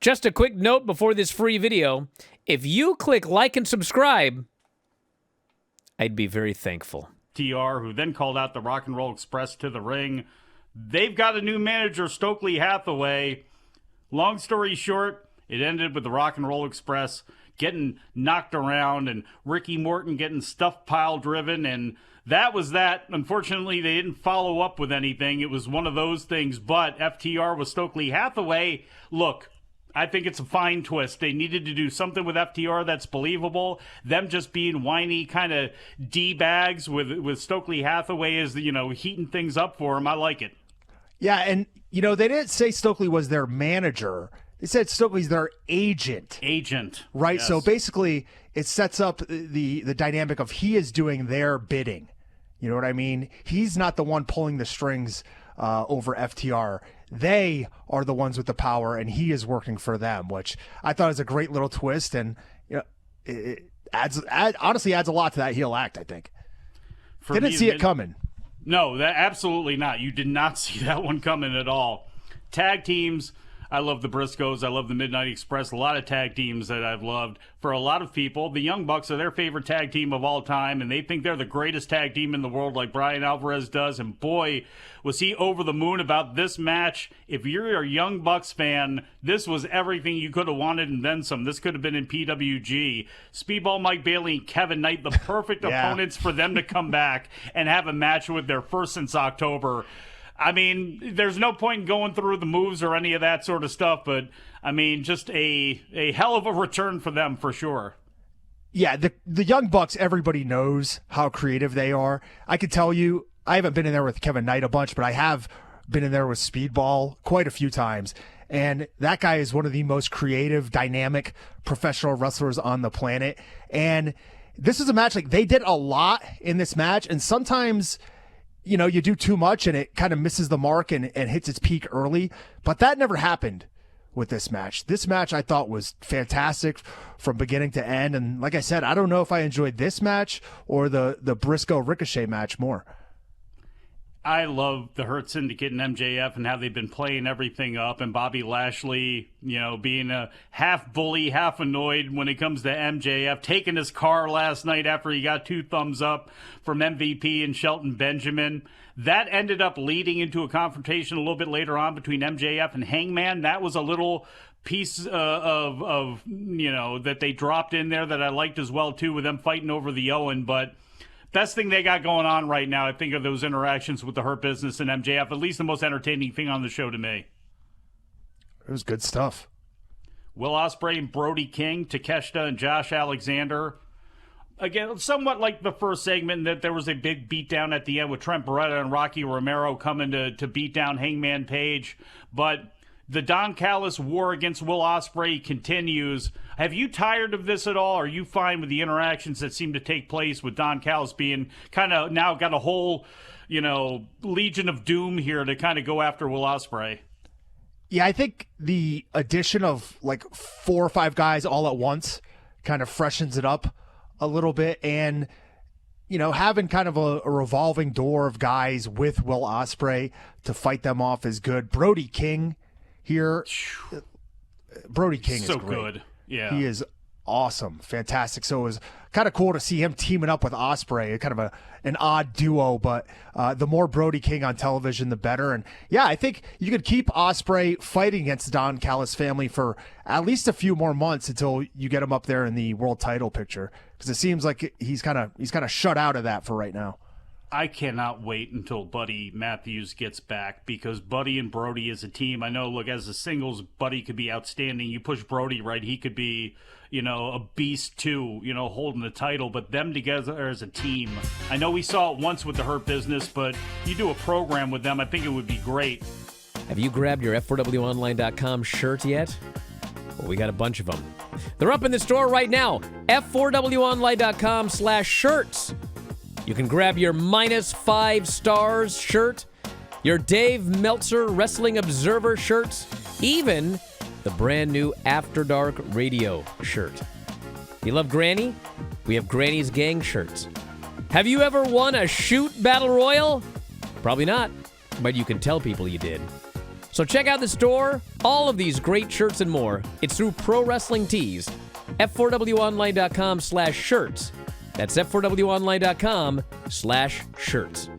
Just a quick note before this free video. If you click like and subscribe, I'd be very thankful. TR, who then called out the Rock and Roll Express to the ring. They've got a new manager, Stokely Hathaway. Long story short, it ended with the Rock and Roll Express getting knocked around and Ricky Morton getting stuff pile driven, and that was that. Unfortunately, they didn't follow up with anything. It was one of those things, but FTR with Stokely Hathaway, look, I think it's a fine twist. They needed to do something with FTR that's believable. Them just being whiny kind of D-bags with Stokely Hathaway is, heating things up for him. I like it. Yeah, and, they didn't say Stokely was their manager. They said Stokely's their agent. Right? Yes. So basically, it sets up the dynamic of he is doing their bidding. You know what I mean? He's not the one pulling the strings over FTR. They are the ones with the power, and he is working for them, which I thought was a great little twist, and it honestly adds a lot to that heel act, I think. Didn't see it coming. No, that absolutely not. You did not see that one coming at all. Tag teams. I love the Briscoes. I love the Midnight Express. A lot of tag teams that I've loved. For a lot of people, the Young Bucks are their favorite tag team of all time, and they think they're the greatest tag team in the world like Bryan Alvarez does, and boy, was he over the moon about this match. If you're a Young Bucks fan, this was everything you could have wanted and then some. This could have been in PWG. Speedball Mike Bailey and Kevin Knight, the perfect opponents for them to come back and have a match with their first since October. I mean, there's no point in going through the moves or any of that sort of stuff, but, I mean, just a hell of a return for them for sure. Yeah, the Young Bucks, everybody knows how creative they are. I could tell you, I haven't been in there with Kevin Knight a bunch, but I have been in there with Speedball quite a few times. And that guy is one of the most creative, dynamic professional wrestlers on the planet. And this is a match, like, they did a lot in this match, and sometimes you do too much and it kind of misses the mark and hits its peak early. But that never happened with this match. This match I thought was fantastic from beginning to end. And like I said, I don't know if I enjoyed this match or the Briscoe Ricochet match more. I love the Hurt Syndicate and MJF and how they've been playing everything up, and Bobby Lashley, being a half bully, half annoyed when it comes to MJF, taking his car last night after he got 2 thumbs up from MVP and Shelton Benjamin. That ended up leading into a confrontation a little bit later on between MJF and Hangman. That was a little piece of that they dropped in there that I liked as well, too, with them fighting over the Owen, but best thing they got going on right now, I think, of those interactions with the Hurt Business and MJF. At least the most entertaining thing on the show to me. It was good stuff. Will Ospreay and Brody King, Takeshita and Josh Alexander. Again, somewhat like the first segment, that there was a big beatdown at the end with Trent Beretta and Rocky Romero coming to beat down Hangman Page. But the Don Callis war against Will Ospreay continues. Have you tired of this at all? Are you fine with the interactions that seem to take place with Don Callis being kind of now got a whole, Legion of Doom here to kind of go after Will Ospreay? Yeah, I think the addition of like 4 or 5 guys all at once kind of freshens it up a little bit. And, having kind of a revolving door of guys with Will Ospreay to fight them off is good. Brody King here. Brody King so is great. Good. Yeah. He is awesome. Fantastic. So it was kind of cool to see him teaming up with Ospreay, kind of an odd duo, but the more Brody King on television, the better. And yeah, I think you could keep Ospreay fighting against the Don Callis family for at least a few more months until you get him up there in the world title picture, because it seems like he's kind of shut out of that for right now. I cannot wait until Buddy Matthews gets back, because Buddy and Brody as a team, I know, look, as a singles, Buddy could be outstanding. You push Brody right, he could be, a beast too, holding the title, but them together as a team. I know we saw it once with the Hurt Business, but you do a program with them, I think it would be great. Have you grabbed your F4WOnline.com shirt yet? Well, we got a bunch of them. They're up in the store right now. F4WOnline.com/shirts. You can grab your -5 stars shirt, your Dave Meltzer Wrestling Observer shirts, even the brand new After Dark Radio shirt. You love Granny? We have Granny's Gang shirts. Have you ever won a shoot battle royal? Probably not, but you can tell people you did. So check out the store. All of these great shirts and more. It's through Pro Wrestling Tees. F4WOnline.com/shirts. That's F4WOnline.com/shirts.